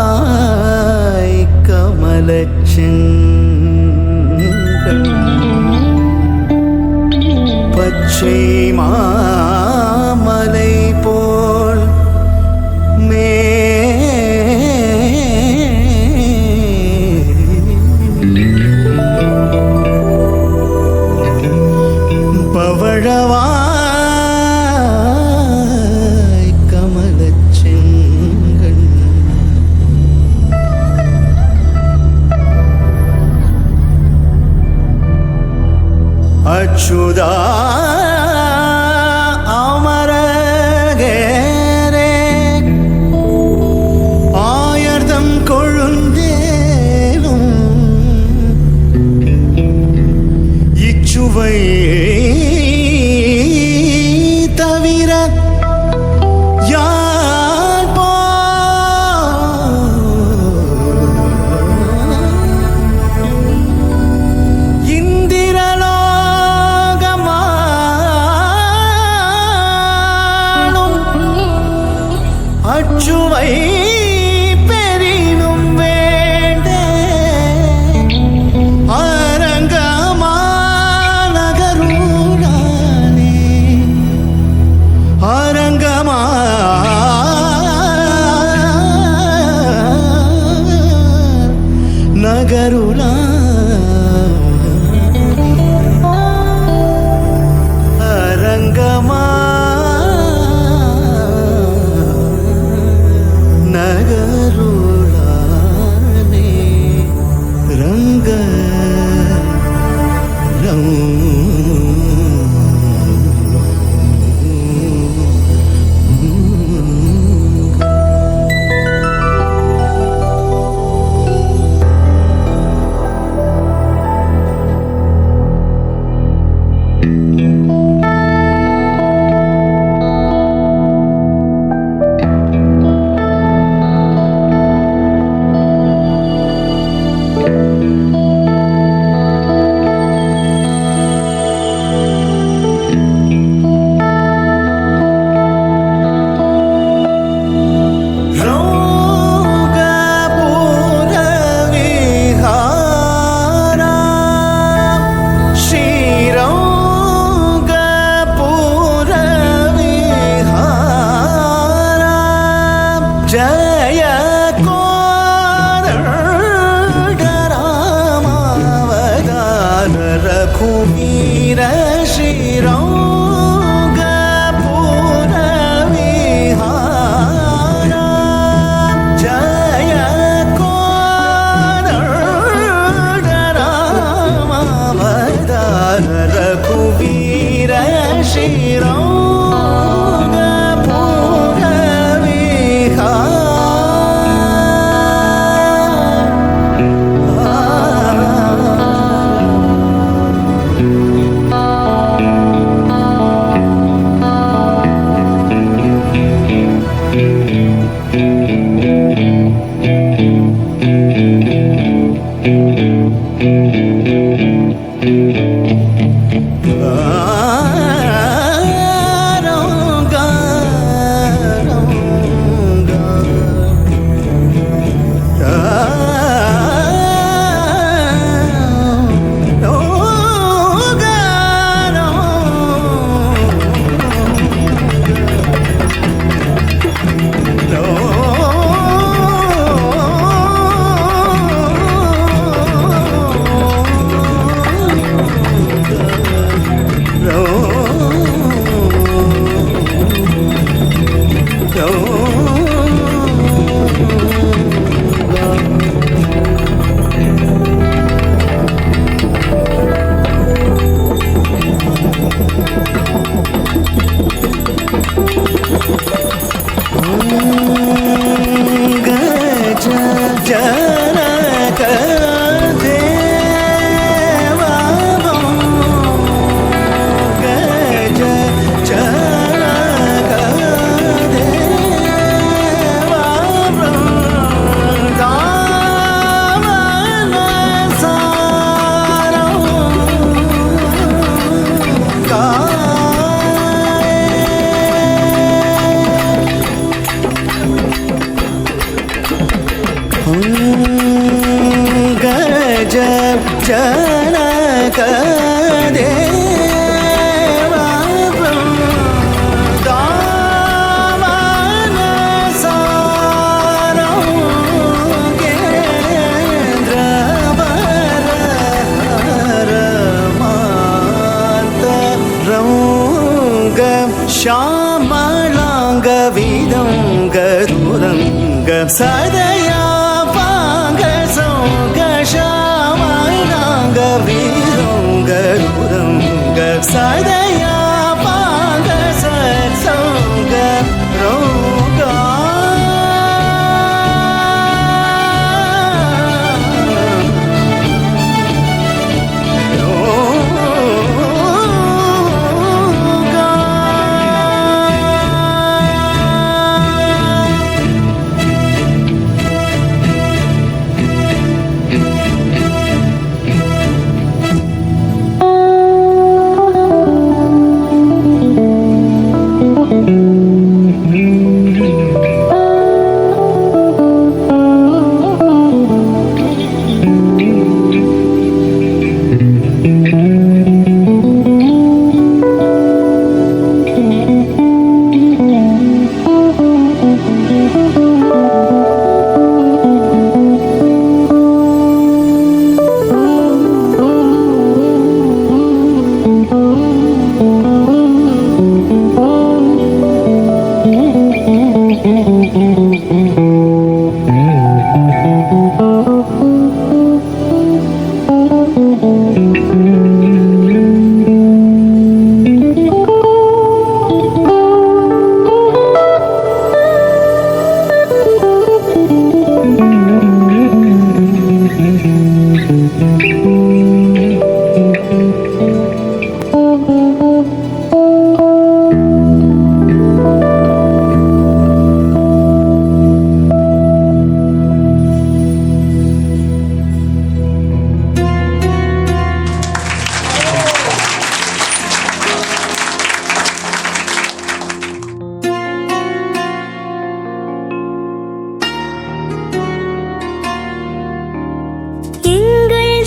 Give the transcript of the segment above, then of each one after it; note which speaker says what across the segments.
Speaker 1: பவழவாய் கமலச்செங்கண் பச்சை மாமலை போல் பவழவாய் கமலச்செங்கண் அச்சுதா அமரகேரே ஆயர்தம் கொழுந்தேனும் இச்சுவை தவிர யார் இந்திரலோகமாளும் அச்சுவை பெரினும் வேண்டே அரங்கமா நகருளானே அரங்கமா நகருளா அரங்கமா நகருளானே ரங்க ஜய கோதண்டராமாவதான ரகுவீர ஸ்ரீரங்கபுர விஹார ஜய கோதண்டராமாவதான ரகுவீர ஸ்ரீரங்கபுர ಜನಕ ದೇವ ಬೃಂದಾವನ ಸಾರಂ ಕೇಂದ್ರ ವರ ಮಾತ ರಂಗ ಶ್ಯಾಮಳಾಂಗ ವಿದಂಗ ದುರಂಗ ಸದಯಾ ಪಾಂಗ ಸೌಂಗ ಶ್ಯಾಮಳಾಂಗ ವಿದಂಗ ದುರಂಗ ಸದಯಾ ಪಾಂಗ ಸತ್ಸಂಗ ರೋಗ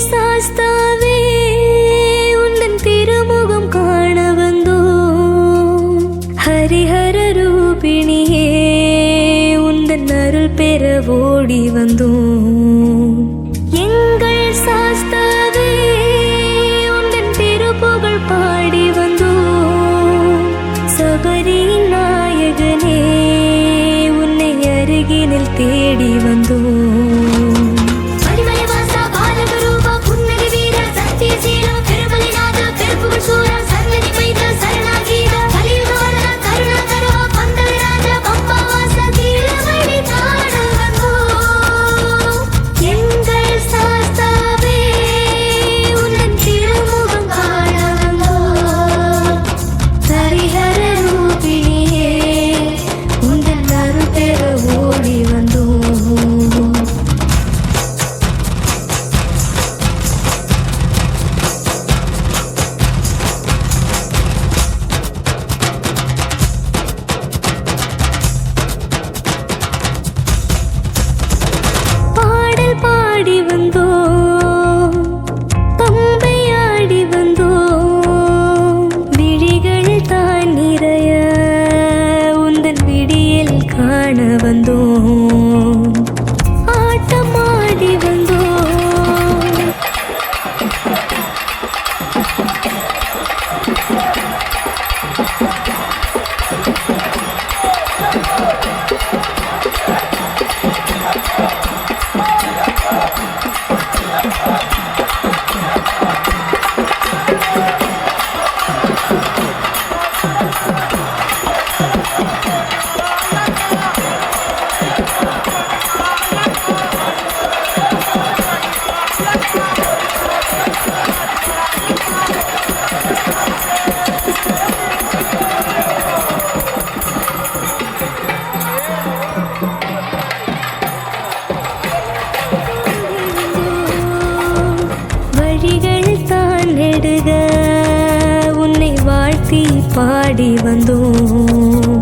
Speaker 2: சாஸ்தாவே உந்தன் திருமுகம் காண வந்தோ ஹரிஹர ரூபிணியே உந்தன் அருள் பெற ஓடி வந்தோ எங்கள் சாஸ்தாவே உந்தன் திருப்புகழ் பாடி வந்தோ சபரி நாயகனே உன்னை அருகினில் தேடி வந்தோ பாடி வந்தோம்.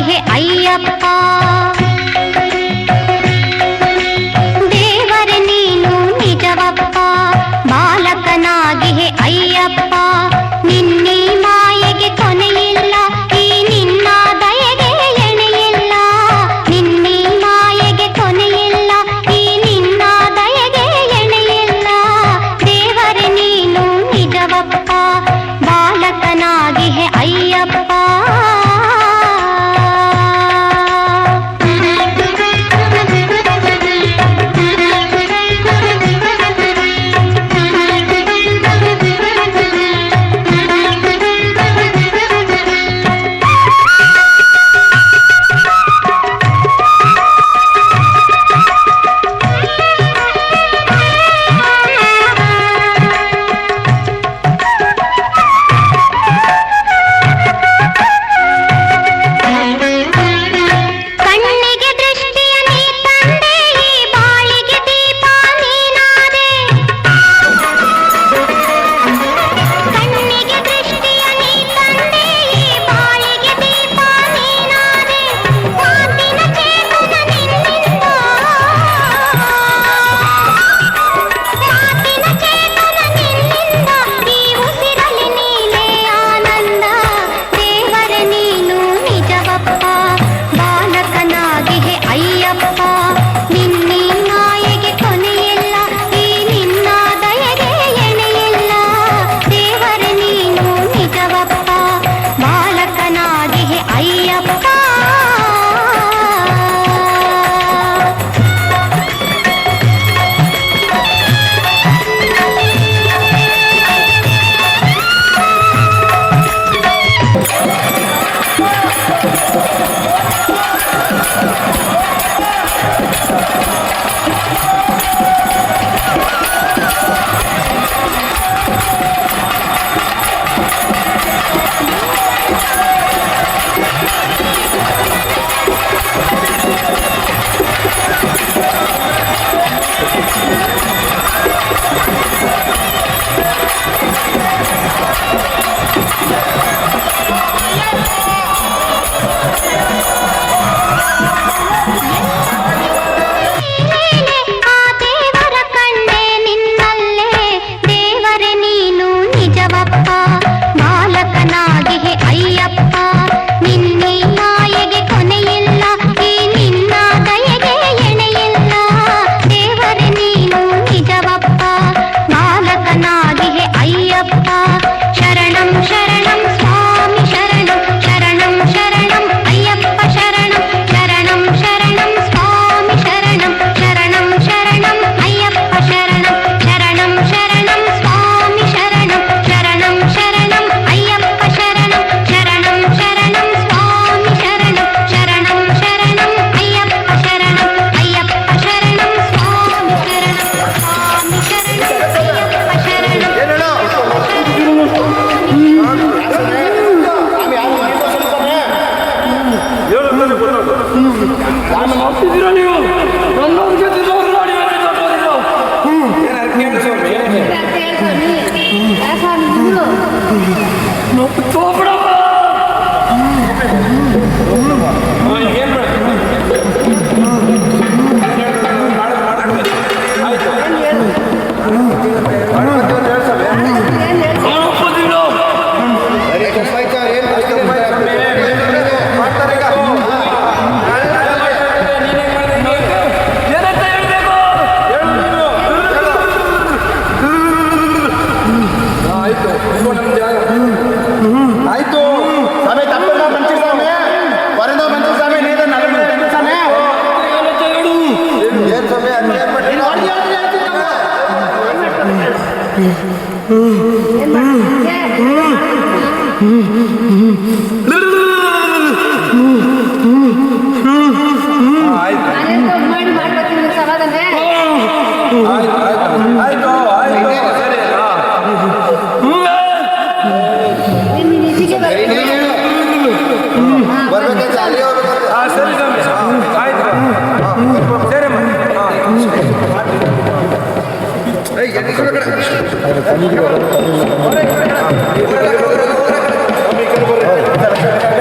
Speaker 3: ಹೇ ಅಯ್ಯಪ್ಪ ದೇವರೇ ನೀನು ನಿಜವಪ್ಪ ಬಾಲಕನಾಗಿ ಹೇ ಅಯ್ಯಪ್ಪ ನಿನ್ನಿ ಮಾಯೆಗೆ ಕೊನೆಯಿಲ್ಲ ಈ ನಿನ್ನ ದಯೆಗೆ ಎಣೆಯಿಲ್ಲ ನಿನ್ನಿ ಮಾಯೆಗೆ ಕೊನೆಯಿಲ್ಲ ಈ ನಿನ್ನ ದಯೆಗೆ ಎಣೆಯಿಲ್ಲ ದೇವರೇ ನೀನು ನಿಜವಪ್ಪ ಬಾಲಕನಾಗಿ ಹೇ ಅಯ್ಯಪ್ಪ
Speaker 4: Hey,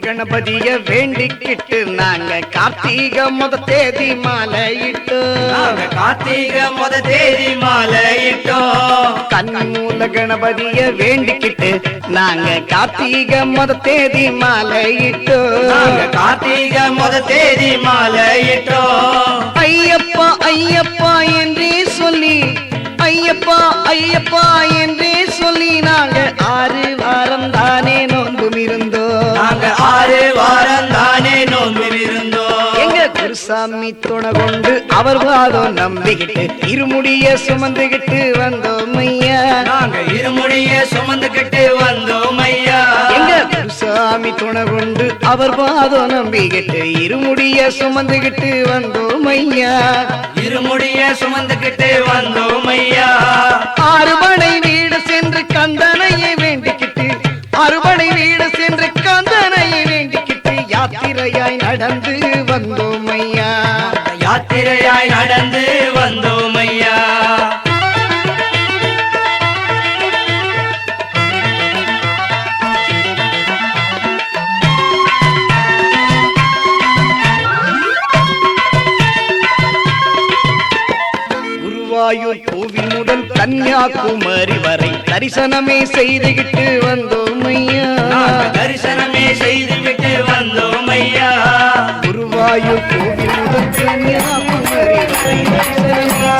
Speaker 1: கணபதிய வேண்டிக்கிட்டு நாங்க கார்த்திகை முத தேதி மாலையிட்டு
Speaker 4: கார்த்திகை முத தேதி மாலையிட்டோம்
Speaker 1: கண்மூல கணபதிய வேண்டிக்கிட்டு நாங்க கார்த்திகை முத தேதி மாலையிட்டு
Speaker 4: கார்த்திகை முத தேதி மாலையிட்டோம்
Speaker 1: ஐயப்பா ஐயப்பா என்றே சொல்லி ஐயப்பா ஐயப்பா என்றே சொல்லி நாங்க 6 வாரம் தானே நோன்பும் இருந்தோம்
Speaker 4: நாங்க 6 வாரம் தானே நோம்பில் இருந்தோம்
Speaker 1: எங்க குருசாமி துணை கொண்டு அவர் வாதம் நம்பிக்கிட்டு இருமுடிய சுமந்துகிட்டு வந்தோம் ஐயா
Speaker 4: நாங்க இருமுடிய சுமந்துகிட்டு வந்தோம் ஐயா
Speaker 1: எங்க குருசாமி துணை கொண்டு அவர் வாதம் நம்பிக்கிட்டு இருமுடிய சுமந்துகிட்டு வந்தோம் ஐயா
Speaker 4: இருமுடிய சுமந்துகிட்டு வந்தோம் ஐயா
Speaker 1: அறுபடை வீடு சென்று கந்தனையை வேண்டிக்கிட்டு அறுபடை வீடு சென்று கந்தனையை வேண்டிக்கிட்டு யாத்திரையாய் நடந்து வந்தோம் ஐயா
Speaker 4: யாத்திரையாய் நடந்து வந்தோம் ஐயா
Speaker 1: குருவாயூர் கோவில் முதல் கன்னியாகுமரி வரை தரிசனமே செய்துகிட்டு வந்தோம் ஐயா
Speaker 4: தரிசனமே செய்துவிட்டு வந்தோம் ஐயா
Speaker 1: குருவாயூர் கோவில் முதல் கன்னியாகுமரி வரை தரிசனமே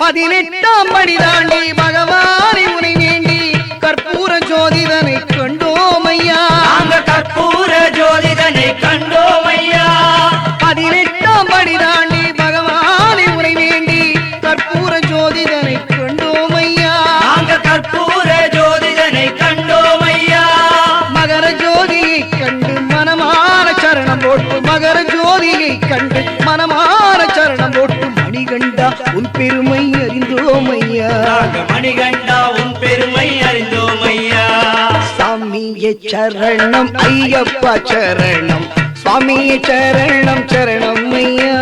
Speaker 1: பதினெட்டாம் படி தாண்டி பகவானை உனை வேண்டி கற்பூர ஜோதிதனை கண்டோம் ஐயா
Speaker 4: நாங்க கற்பூர ஜோதிதனை கண்டோம் ஐயா
Speaker 1: 18ஆம் படி தாண்டி பகவானை உனை வேண்டி கற்பூர ஜோதிதனை கண்டோம் ஐயா
Speaker 4: நாங்க கற்பூர ஜோதிதனை கண்டோம் ஐயா
Speaker 1: மகர ஜோதியை கண்டு மனமான சரணம் போட்டு மகர ஜோதியை கண்டு மனமான சரணம் போட்டு மணிகண்டா உன் பெருமை அறிந்தோம் ஐயா
Speaker 4: நாங்க மணிகண்டா உன் பெருமை அறிந்தோம் ஐயா
Speaker 1: சாமியே சரணம் ஐயப்பா சரணம் சுவாமியே சரணம் சரணம் ஐயா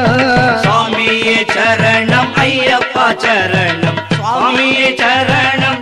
Speaker 4: சுவாமியே சரணம் ஐயப்பா சரணம் சுவாமியே சரணம்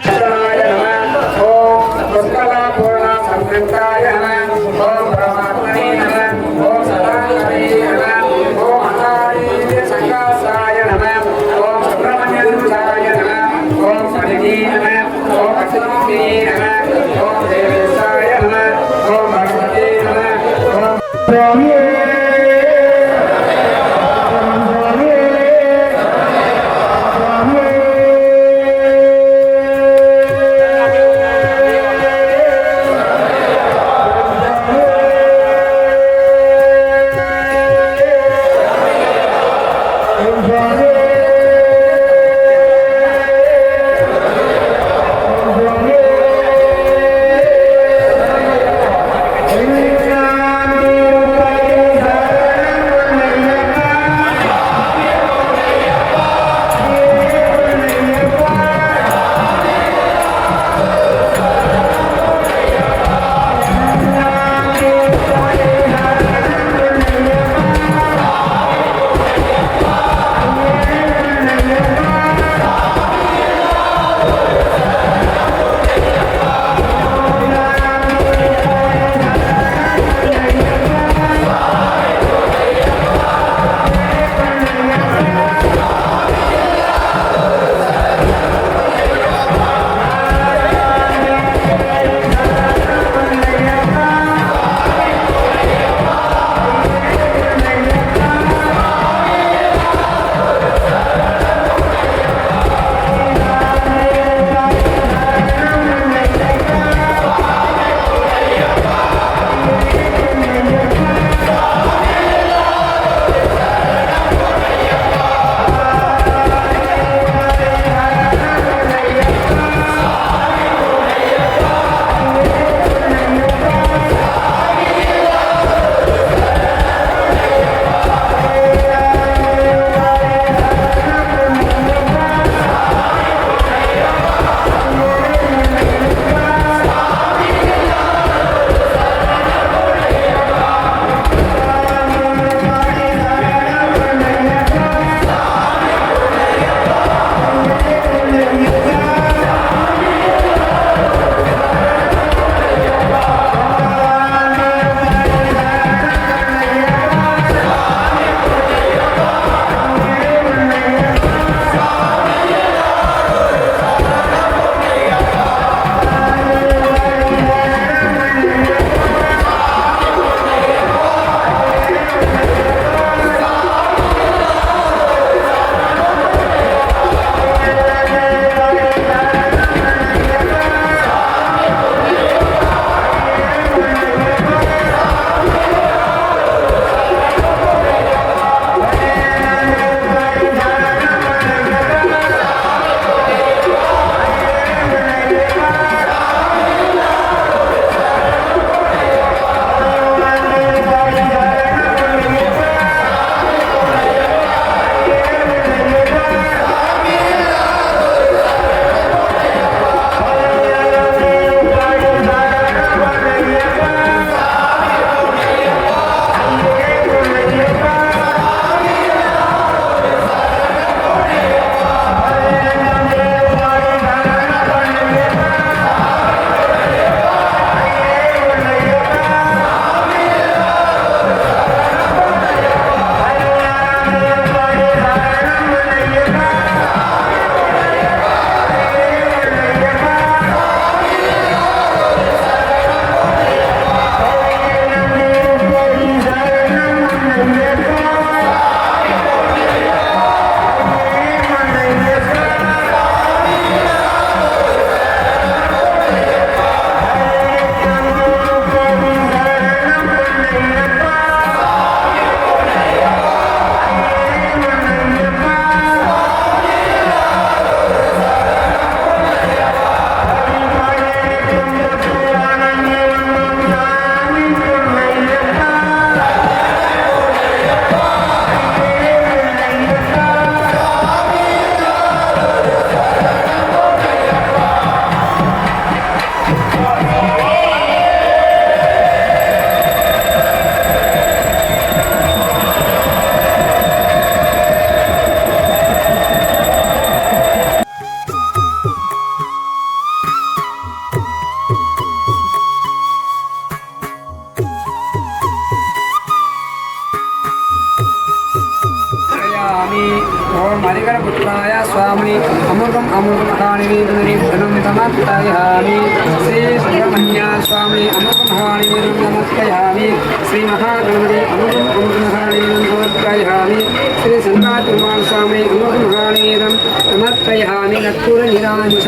Speaker 5: ஓம் ஹரிகரபுத்திராய சுவாமி அமிர்தம் அமிர்தமகாணிவீரம் நமஸ்கயாமி ஸ்ரீ சுப்பிரமணிய சுவாமி அமிர்தம் மகாணிவீரம் நமஸ்கயாமி ஸ்ரீ மகாகணபதி அமிர்தம் அமிர்தமகாணிவீரம் நமஸ்கயாமி ஸ்ரீ சந்தாதிருமால் சுவாமி அமிர்தம் மகாணிவீரம் நமஸ்கயாமி நக்கூர நிராஞ்சன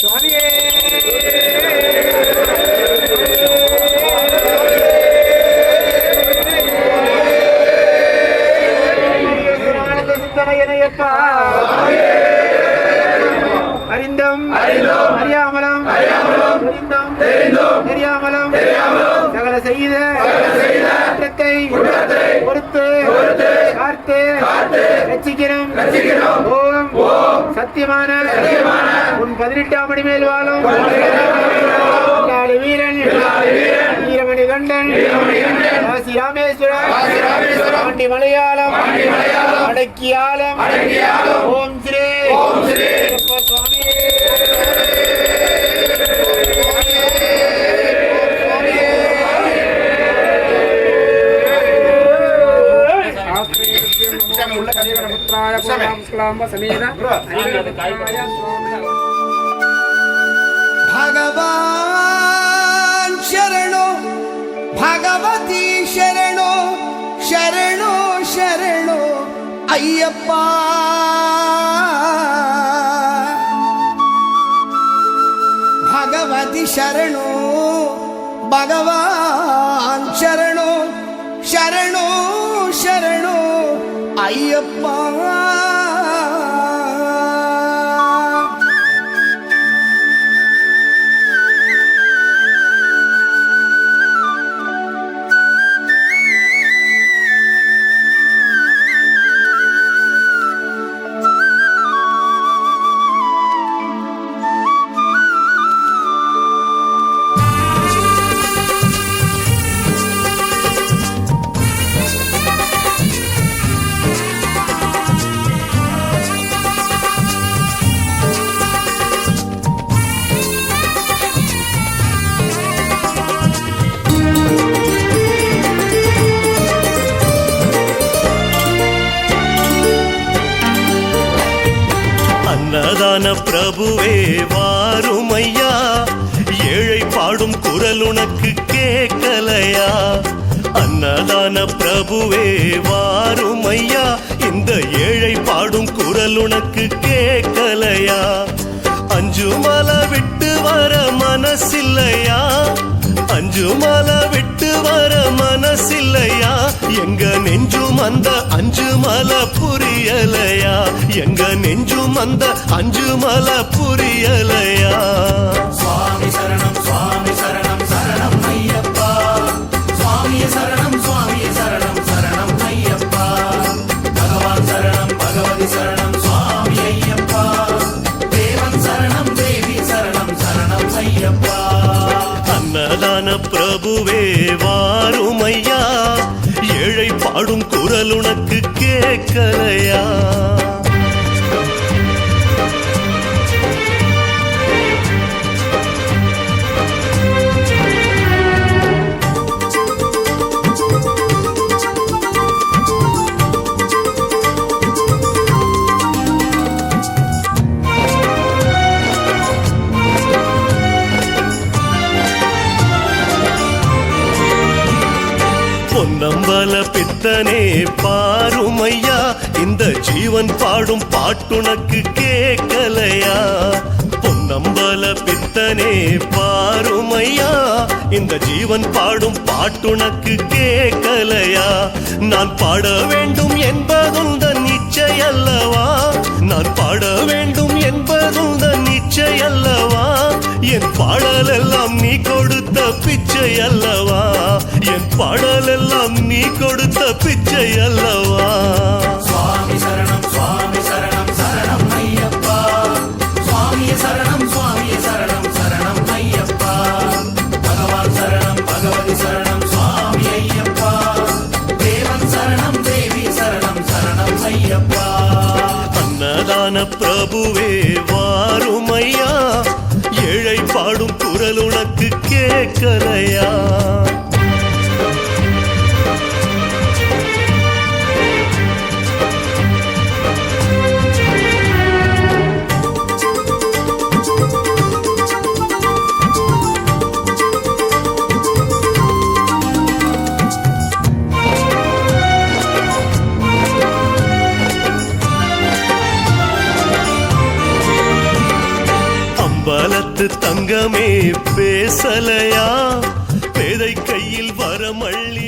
Speaker 5: சுவாமியே அறிந்தம் அறியாமலம் தெரியாமலம் சகல செய்த குற்றத்தை பொறுத்து காத்து ரட்சிக்கிறோம். ஓம் சத்தியமான உன் 18ஆம் அடி மேல் வாழும் வீரன் வீரமணி கண்டன் காசி ராமேஸ்வரம் பாண்டி மலையாளம் அடக்கியாலம். ஓம் ஸ்ரீ சுவாமி
Speaker 1: भगवान शरणो भगवती शरणो शरणो शरणो अय्यप्पा भगवती शरणो भगवान शरणो शरणो शरणो अय्यप्पा.
Speaker 6: அன்னதான பிரபுவே வாருமையா, ஏழை பாடும் குரல் உனக்கு கேட்கலையா? அன்னதான பிரபுவே வாருமையா, இந்த ஏழை பாடும் குரல் உனக்கு கேட்கலையா? அஞ்சு மலை விட்டு வர மனசில்லையா? அஞ்சு மலை விட்டு வர மனசில்லையா? எங்க நெஞ்சும் அந்த அஞ்சு மலை புரியலையா? எங்க நெஞ்சும் அந்த அஞ்சு மலை புரியலையா?
Speaker 7: சுவாமி சரணம் சுவாமி சரணம் சரணம் ஐயப்பா, சுவாமியே சரணம் சுவாமியே சரணம் சரணம் ஐயப்பா, பகவான் சரணம் பகவதி சரணம் சுவாமி ஐயப்பா, தேவன் சரணம் தேவி சரணம் சரணம் ஐயப்பா.
Speaker 6: அன்னதான பிரபுவே வாருமையா, ஏழை பாடும் குரல் உனக்கு கேட்கலையா? பொன்னம்பல பித்தனே பாருமையா, இந்த ஜீவன் பாடும் பாட்டுனக்கு கேட்கலையா? பொன்னம்பல பித்தனே பாருமையா, இந்த ஜீவன் பாடும் பாட்டுனக்கு கேட்கலையா? நான் பாட வேண்டும் என்பதுந்தன் நிச்சய அல்லவா? நான் பாட வேண்டும் என்பதுந்தன் நிச்சய அல்லவா? என் பாடல் எல்லாம் நீ கொடுத்த பிச்சை அல்லவா? என் பாடல் எல்லாம் நீ கொடுத்த பிச்சை அல்லவா?
Speaker 7: சுவாமி சரணம் சரணம் ஐயப்பா, சுவாமியே சரணம் சுவாமியே சரணம் சரணம் ஐயப்பா, பகவான் சரணம் பகவதி சரணம் சுவாமி ஐயப்பா, தேவன் சரணம் தேவி சரணம் சரணம் ஐயப்பா.
Speaker 6: அன்னதான பிரபுவே வாருமையா, ஏழை பாடும் குரல் உனக்கு கேட்கலையா? முத்து தங்கமே பேசலையா பேதை கையில் வரமள்ளி